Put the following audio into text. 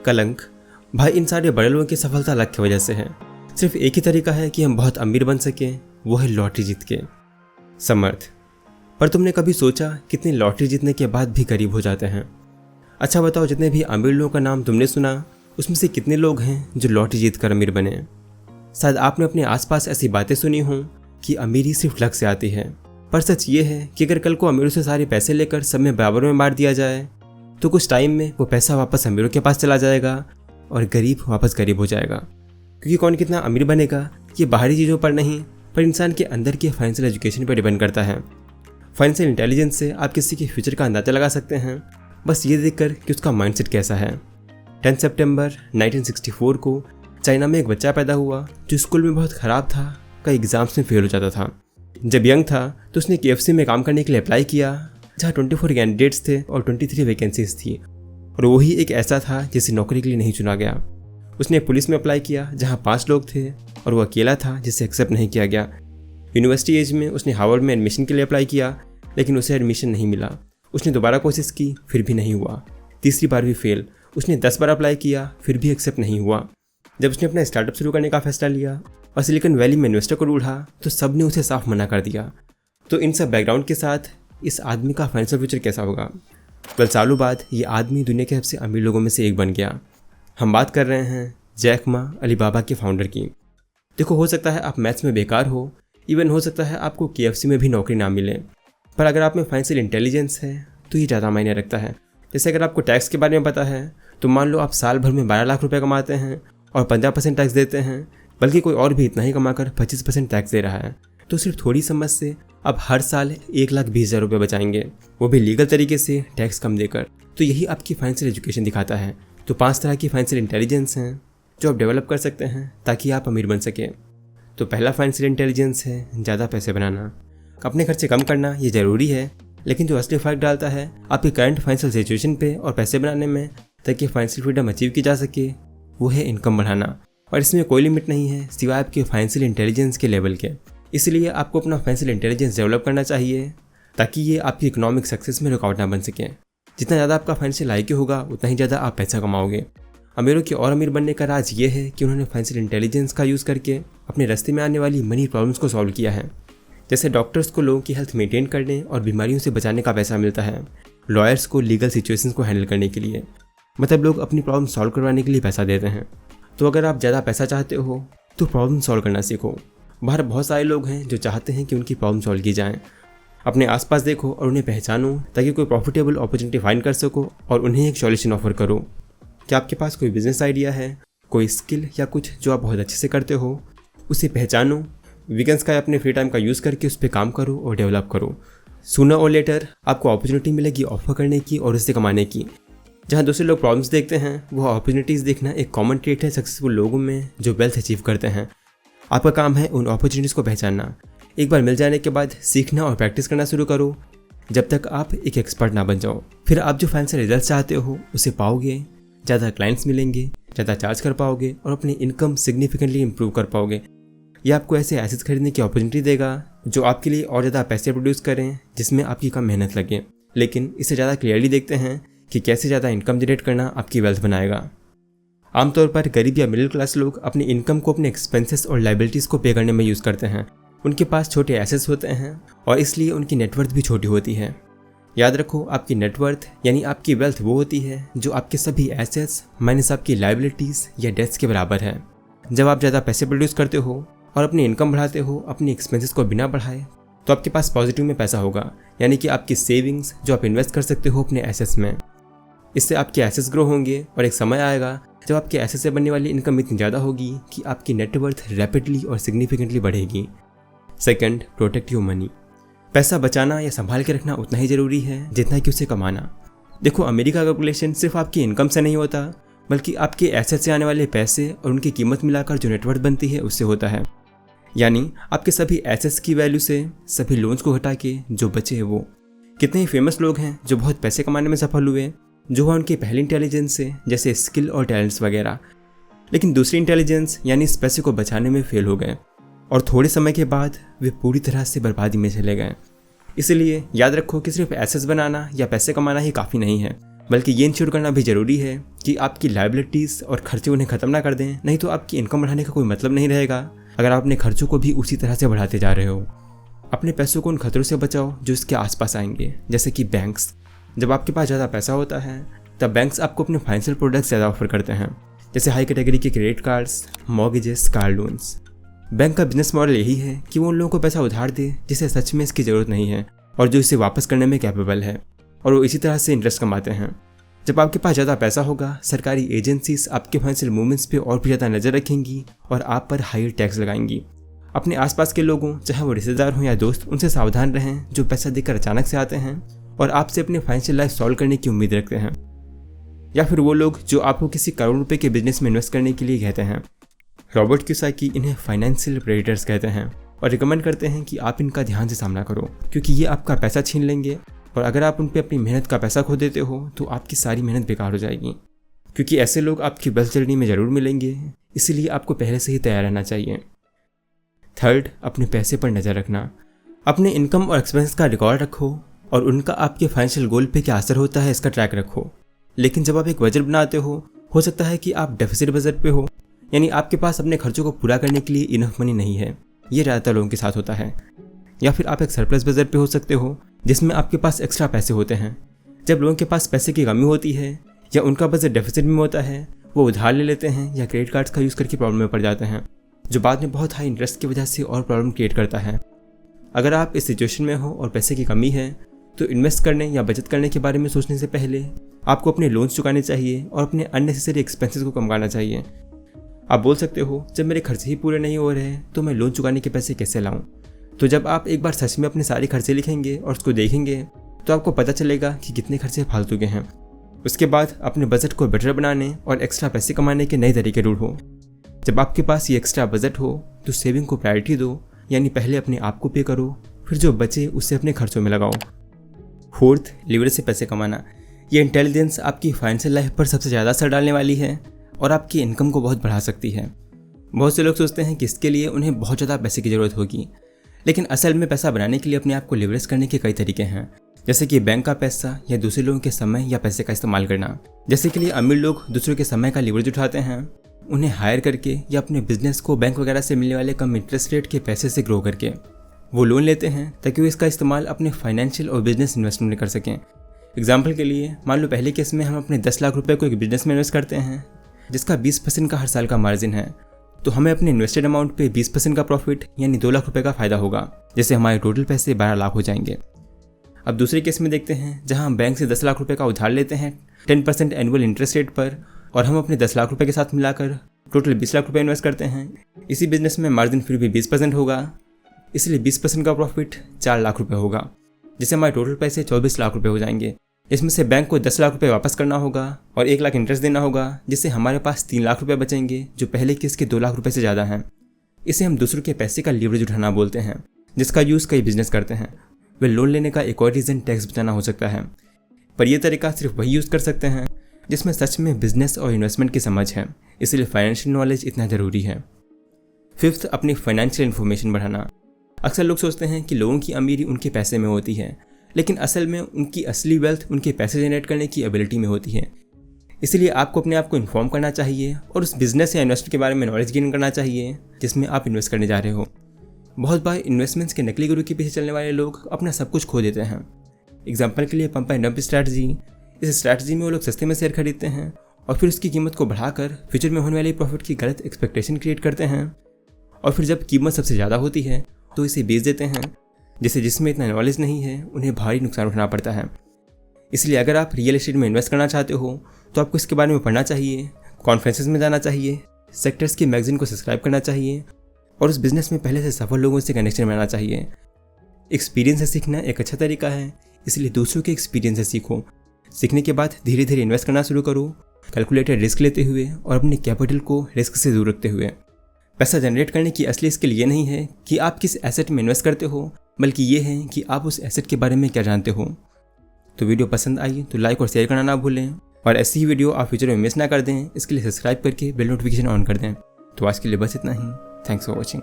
कलंक। भाई इन सारे बड़े लोगों की सफलता लक की वजह से है। सिर्फ एक ही तरीका है कि हम बहुत अमीर बन सकें, वो है लॉटरी जीत के। समर्थ। पर तुमने कभी सोचा कितनी लॉटरी जीतने के बाद भी गरीब हो जाते हैं? अच्छा बताओ, जितने भी अमीर लोगों का नाम तुमने सुना उसमें से कितने लोग हैं जो लॉटरी जीत कर अमीर बने? शायद आपने अपने आसपास ऐसी बातें सुनी हों कि अमीरी सिर्फ लक से आती है, पर सच ये है कि अगर कल को अमीरों से सारे पैसे लेकर सब में बराबर में बांट दिया जाए तो कुछ टाइम में वो पैसा वापस अमीरों के पास चला जाएगा और गरीब वापस गरीब हो जाएगा। क्योंकि कौन कितना अमीर बनेगा ये बाहरी चीज़ों पर नहीं, पर इंसान के अंदर के फाइनेंशियल एजुकेशन पर डिपेंड करता है। फाइनेंशियल इंटेलिजेंस से आप किसी के फ्यूचर का अंदाजा लगा सकते हैं बस ये देखकर कि उसका माइंडसेट कैसा है। 10 सितंबर 1964 को चाइना में एक बच्चा पैदा हुआ जो स्कूल में बहुत ख़राब था, कई एग्जाम्स में फेल हो जाता था। जब यंग था तो उसने KFC में काम करने के लिए अप्लाई किया जहाँ 24 कैंडिडेट्स थे और 23 वैकेंसीज थी, और वही एक ऐसा था जिसे नौकरी के लिए नहीं चुना गया। उसने पुलिस में अप्लाई किया जहाँ 5 लोग थे और वो अकेला था जिसे एक्सेप्ट नहीं किया गया। यूनिवर्सिटी एज में उसने हार्वर्ड में एडमिशन के लिए अप्लाई किया लेकिन उसे एडमिशन नहीं मिला। उसने दोबारा कोशिश की फिर भी नहीं हुआ। तीसरी बार भी फेल। उसने 10 बार अप्लाई किया फिर भी एक्सेप्ट नहीं हुआ। जब उसने अपना स्टार्टअप शुरू करने का फैसला लिया और सिलिकॉन वैली में इन्वेस्टर को ढूंढा तो सब ने उसे साफ मना कर दिया। तो इन सब बैकग्राउंड के साथ इस आदमी का फाइनेंशियल फ्यूचर कैसा होगा? 12 सालों बाद ये आदमी दुनिया के सबसे अमीर लोगों में से एक बन गया। हम बात कर रहे हैं जैक मा, अलीबाबा के फाउंडर की। देखो, हो सकता है आप मैथ्स में बेकार हो, इवन हो सकता है आपको KFC में भी नौकरी ना मिले, पर अगर आप में फाइनेंशियल इंटेलिजेंस है तो ये ज़्यादा मायने रखता है। जैसे अगर आपको टैक्स के बारे में पता है तो मान लो आप साल भर में 12 लाख रुपए कमाते हैं और 15% टैक्स देते हैं, बल्कि कोई और भी इतना ही कमाकर 25% टैक्स दे रहा है, तो सिर्फ थोड़ी समझ से आप हर साल 1,20,000 रुपये बचाएंगे, वो भी लीगल तरीके से टैक्स कम देकर। तो यही आपकी फाइनेंशियल एजुकेशन दिखाता है। तो 5 तरह की फाइनेंशियल इंटेलिजेंस हैं जो आप डेवलप कर सकते हैं ताकि आप अमीर बन सकें। तो पहला फाइनेंशियल इंटेलिजेंस है ज़्यादा पैसे बनाना। अपने खर्चे कम करना ये ज़रूरी है, लेकिन जो असली फ़र्क डालता है आपकी करंट फाइनेंशियल सिचुएशन पे और पैसे बनाने में ताकि फाइनेंशियल फ्रीडम अचीव की जा सके, वो है इनकम बढ़ाना। और इसमें कोई लिमिट नहीं है सिवाय आपके फाइनेंशियल इंटेलिजेंस के लेवल के। इसलिए आपको अपना फाइनेंशियल इंटेलिजेंस डेवलप करना चाहिए ताकि ये आपकी इकोनॉमिक सक्सेस में रुकावट ना बन सके। जितना ज़्यादा आपका फाइनेंशियल IQ होगा उतना ही ज़्यादा आप पैसा कमाओगे। अमीरों के और अमीर बनने का राज ये है कि उन्होंने फाइनेंशियल इंटेलिजेंस का यूज़ करके अपने रास्ते में आने वाली मनी प्रॉब्लम्स को सॉल्व किया है। जैसे डॉक्टर्स को लोगों की हेल्थ मेंटेन करने और बीमारियों से बचाने का पैसा मिलता है, लॉयर्स को लीगल सिचुएशंस को हैंडल करने के लिए, मतलब लोग अपनी प्रॉब्लम सॉल्व करवाने के लिए पैसा देते हैं। तो अगर आप ज़्यादा पैसा चाहते हो तो प्रॉब्लम सॉल्व करना सीखो। बाहर बहुत सारे लोग हैं जो चाहते हैं कि उनकी प्रॉब्लम सॉल्व की जाए। अपने आसपास देखो और उन्हें पहचानो ताकि कोई प्रॉफिटेबल अपॉर्चुनिटी फाइंड कर सको और उन्हें एक सॉल्यूशन ऑफर करो। क्या आपके पास कोई बिजनेस आइडिया है, कोई स्किल या कुछ जो आप बहुत अच्छे से करते हो, उसे पहचानो। वीकेंड्स का अपने फ्री टाइम का यूज़ करके उस पर काम करो और डेवलप करो। सूनर और लेटर आपको अपॉर्चुनिटी मिलेगी ऑफर करने की और उससे कमाने की। जहाँ दूसरे लोग प्रॉब्लम्स देखते हैं, वो अपॉर्चुनिटीज़ देखना एक कॉमन ट्रेट है सक्सेसफुल लोगों में जो वेल्थ अचीव करते हैं। आपका काम है उन अपॉर्चुनिटीज़ को पहचानना। एक बार मिल जाने के बाद सीखना और प्रैक्टिस करना शुरू करो जब तक आप एक एक्सपर्ट ना बन जाओ। फिर आप जो फाइनेंशियल रिजल्ट चाहते हो उसे पाओगे, ज़्यादा क्लाइंट्स मिलेंगे, ज़्यादा चार्ज कर पाओगे और अपनी इनकम सिग्निफिकेंटली इंप्रूव कर पाओगे। यह आपको ऐसे एसेट्स खरीदने की अपॉर्चुनिटी देगा जो आपके लिए और ज़्यादा पैसे प्रोड्यूस करें जिसमें आपकी कम मेहनत लगे। लेकिन इसे ज़्यादा क्लियरली देखते हैं कि कैसे ज़्यादा इनकम जनरेट करना आपकी वेल्थ बनाएगा। आमतौर पर गरीब या मिडिल क्लास लोग अपनी इनकम को अपने एक्सपेंसेस और लाइबिलिटीज़ को पे करने में यूज़ करते हैं। उनके पास छोटे एसेट्स होते हैं और इसलिए उनकी नेटवर्थ भी छोटी होती है। याद रखो, आपकी नेटवर्थ यानी आपकी वेल्थ वो होती है जो आपके सभी एसेट्स माइनस आपकी लाइबिलिटीज़ या डेट्स के बराबर है। जब आप ज़्यादा पैसे प्रोड्यूस करते हो और अपनी इनकम बढ़ाते हो अपनी एक्सपेंसेस को बिना बढ़ाए, तो आपके पास पॉजिटिव में पैसा होगा, यानी कि आपकी सेविंग्स जो आप इन्वेस्ट कर सकते हो अपने एसेट्स में। इससे आपके एसेट्स ग्रो होंगे और एक समय आएगा जब आपके एसेट्स से बनने वाली इनकम इतनी ज़्यादा होगी कि आपकी नेटवर्थ रैपिडली और सिग्निफिकेंटली बढ़ेगी। Second, protect your money. पैसा बचाना या संभाल के रखना उतना ही ज़रूरी है जितना कि उसे कमाना। देखो, अमेरिका का कैलकुलेशन सिर्फ आपकी इनकम से नहीं होता, बल्कि आपके एसेट से आने वाले पैसे और उनकी कीमत मिलाकर जो नेटवर्थ बनती है उससे होता है। यानी आपके सभी एसेट्स की वैल्यू से सभी लोन्स को हटा के जो बचे हैं वो। कितने ही फेमस लोग हैं जो बहुत पैसे कमाने में सफल हुए, जो हुआ उनकी पहली इंटेलिजेंस से, जैसे स्किल और टैलेंट्स वगैरह। लेकिन दूसरी इंटेलिजेंस यानी इस पैसे को बचाने में फेल हो गए और थोड़े समय के बाद वे पूरी तरह से बर्बादी में चले गए। इसलिए याद रखो कि सिर्फ एसेट्स बनाना या पैसे कमाना ही काफ़ी नहीं है, बल्कि ये इंश्योर करना भी ज़रूरी है कि आपकी लायबिलिटीज़ और खर्चे उन्हें ख़त्म ना कर दें, नहीं तो आपकी इनकम बढ़ाने का कोई मतलब नहीं रहेगा अगर आप अपने खर्चों को भी उसी तरह से बढ़ाते जा रहे हो। अपने पैसों को उन खतरों से बचाओ जो इसके आसपास आएंगे, जैसे कि बैंक्स। जब आपके पास ज़्यादा पैसा होता है तब बैंक्स आपको अपने फाइनेंशियल प्रोडक्ट्स ज़्यादा ऑफर करते हैं, जैसे हाई कैटेगरी के credit cards, mortgages, car loans. Bank का बिजनेस मॉडल यही है कि वो उन लोगों को पैसा उधार दे जिसे सच में इसकी ज़रूरत नहीं है और जो इसे वापस करने में कैपेबल है, और वो इसी तरह से इंटरेस्ट कमाते हैं। जब आपके पास ज़्यादा पैसा होगा, सरकारी एजेंसीज आपके फाइनेंशियल मूवमेंट्स पे और भी ज़्यादा नज़र रखेंगी और आप पर हायर टैक्स लगाएंगी। अपने आसपास के लोगों, चाहे वो रिश्तेदार हों या दोस्त, उनसे सावधान रहें जो पैसा देकर अचानक से आते हैं और आपसे अपने फाइनेंशियल लाइफ सॉल्व करने की उम्मीद रखते हैं, या फिर वो लोग जो आपको किसी करोड़ रुपए के बिजनेस में इन्वेस्ट करने के लिए कहते हैं। रॉबर्ट कियोसाकी इन्हें फाइनेंशियल प्रेडेटर्स कहते हैं और रिकमेंड करते हैं कि आप इनका ध्यान से सामना करो, क्योंकि ये आपका पैसा छीन लेंगे और अगर आप उन पे अपनी मेहनत का पैसा खो देते हो तो आपकी सारी मेहनत बेकार हो जाएगी। क्योंकि ऐसे लोग आपकी वेल्थ जर्नी में ज़रूर मिलेंगे, इसीलिए आपको पहले से ही तैयार रहना चाहिए। थर्ड, अपने पैसे पर नज़र रखना। अपने इनकम और एक्सपेंस का रिकॉर्ड रखो और उनका आपके फाइनेंशियल गोल पे क्या असर होता है इसका ट्रैक रखो। लेकिन जब आप एक बजट बनाते हो सकता है कि आप डेफिसिट बजट पे हो, यानी आपके पास अपने खर्चों को पूरा करने के लिए इनफ मनी नहीं है। ये ज़्यादातर लोगों के साथ होता है। या फिर आप एक सरप्लस बजट पे हो सकते हो जिसमें आपके पास एक्स्ट्रा पैसे होते हैं। जब लोगों के पास पैसे की कमी होती है या उनका बजट डेफिसिट में होता है, वो उधार ले लेते हैं या क्रेडिट कार्ड्स का यूज़ करके प्रॉब्लम में पड़ जाते हैं, जो बाद में बहुत हाई इंटरेस्ट की वजह से और प्रॉब्लम क्रिएट करता है। अगर आप इस सिचुएशन में हो और पैसे की कमी है तो इन्वेस्ट करने या बचत करने के बारे में सोचने से पहले आपको अपने लोन्स चुकाने चाहिए और अपने अननेसेसरी एक्सपेंसेस को कम करना चाहिए। आप बोल सकते हो, जब मेरे खर्चे ही पूरे नहीं हो रहे तो मैं लोन चुकाने के पैसे कैसे लाऊं? तो जब आप एक बार सच में अपने सारे खर्चे लिखेंगे और उसको देखेंगे तो आपको पता चलेगा कि कितने खर्चे फालतू के हैं। उसके बाद अपने बजट को बेटर बनाने और एक्स्ट्रा पैसे कमाने के नए तरीके ढूंढो। जब आपके पास ये एक्स्ट्रा बजट हो तो सेविंग को प्रायोरिटी दो, यानी पहले अपने आप को पे करो, फिर जो बचे उससे अपने खर्चों में लगाओ। फोर्थ, लिवरेज से पैसे कमाना। ये इंटेलिजेंस आपकी फाइनेंशियल लाइफ पर सबसे ज़्यादा असर डालने वाली है और आपकी इनकम को बहुत बढ़ा सकती है। बहुत से लोग सोचते हैं कि इसके लिए उन्हें बहुत ज़्यादा पैसे की ज़रूरत होगी, लेकिन असल में पैसा बनाने के लिए अपने आप को लिवरेज करने के कई तरीके हैं, जैसे कि बैंक का पैसा या दूसरे लोगों के समय या पैसे का इस्तेमाल करना। जैसे कि लिए अमीर लोग दूसरों के समय का लिवरेज उठाते हैं, उन्हें हायर करके या अपने बिजनेस को बैंक वगैरह से मिलने वाले कम इंटरेस्ट रेट के पैसे से ग्रो करके वो लोन लेते हैं ताकि वो इसका इस्तेमाल अपने फाइनेंशियल और बिजनेस इन्वेस्टमेंट में कर सकें। एग्जाम्पल के लिए मान लो पहले केस में हम अपने 10 लाख रुपए को एक बिजनेस में इन्वेस्ट करते हैं जिसका 20% का हर साल का मार्जिन है, तो हमें अपने इन्वेस्टेड अमाउंट पे 20% का प्रॉफिट यानी 2 लाख रुपए का फायदा होगा, जिससे हमारे टोटल पैसे 12 लाख हो जाएंगे। अब दूसरे केस में देखते हैं जहां हम बैंक से 10 लाख रुपए का उधार लेते हैं 10% एनुअल इंटरेस्ट रेट पर और हम अपने 10 लाख रुपए के साथ मिलाकर टोटल 20 लाख रुपए इन्वेस्ट करते हैं। इसी बिजनेस में मार्जिन फिर भी 20% होगा, इसलिए 20% का प्रॉफिट 4 लाख रुपए होगा, जिससे हमारे टोटल पैसे 24 लाख रुपए हो जाएंगे। इसमें से बैंक को 10 लाख रुपए वापस करना होगा और 1 लाख इंटरेस्ट देना होगा, जिससे हमारे पास 3 लाख रुपए बचेंगे, जो पहले केस के 2 लाख रुपए से ज़्यादा हैं। इसे हम दूसरों के पैसे का लीवरेज उठाना बोलते हैं, जिसका यूज़ कई बिजनेस करते हैं। वे लोन लेने का एक और रीज़न टैक्स बचाना हो सकता है, पर यह तरीका सिर्फ वही यूज़ कर सकते हैं जिसमें सच में बिजनेस और इन्वेस्टमेंट की समझ है, इसलिए फाइनेंशियल नॉलेज इतना ज़रूरी है। फिफ्थ, अपनी फाइनेंशियल इन्फॉर्मेशन बढ़ाना। अक्सर लोग सोचते हैं कि लोगों की अमीरी उनके पैसे में होती है, लेकिन असल में उनकी असली वेल्थ उनके पैसे जनरेट करने की एबिलिटी में होती है। इसलिए आपको अपने आप को इन्फॉर्म करना चाहिए और उस बिजनेस या इन्वेस्टमेंट के बारे में नॉलेज गेन करना चाहिए जिसमें आप इन्वेस्ट करने जा रहे हो। बहुत बार इन्वेस्टमेंट्स के नकली गुरु के पीछे चलने वाले लोग अपना सब कुछ खो देते हैं। एग्जाम्पल के लिए पंप एंड डंप स्ट्रैटेजी। इस स्ट्रैटेजी में वो लोग सस्ते में शेयर खरीदते हैं और फिर उसकी कीमत को बढ़ाकर फ्यूचर में होने वाली प्रॉफिट की गलत एक्सपेक्टेशन क्रिएट करते हैं, और फिर जब कीमत सबसे ज़्यादा होती है तो इसे बेच देते हैं, जिसमें इतना नॉलेज नहीं है उन्हें भारी नुकसान उठाना पड़ता है। इसलिए अगर आप रियल एस्टेट में इन्वेस्ट करना चाहते हो तो आपको इसके बारे में पढ़ना चाहिए, कॉन्फ्रेंसेस में जाना चाहिए, सेक्टर्स की मैगजीन को सब्सक्राइब करना चाहिए और उस बिजनेस में पहले से सफल लोगों से कनेक्शन बनाना चाहिए। एक्सपीरियंस से सीखना एक अच्छा तरीका है, इसलिए दूसरों के एक्सपीरियंस से सीखो। सीखने के बाद धीरे धीरे इन्वेस्ट करना शुरू करो, कैलकुलेटेड रिस्क लेते हुए और अपने कैपिटल को रिस्क से दूर रखते हुए। पैसा जनरेट करने की असली स्किल ये नहीं है कि आप किस एसेट में इन्वेस्ट करते हो, बल्कि ये है कि आप उस एसेट के बारे में क्या जानते हो। तो वीडियो पसंद आई तो लाइक और शेयर करना ना भूलें, और ऐसी ही वीडियो आप फ्यूचर में मिस ना कर दें, इसके लिए सब्सक्राइब करके बेल नोटिफिकेशन ऑन कर दें। तो आज के लिए बस इतना ही। Thanks for watching.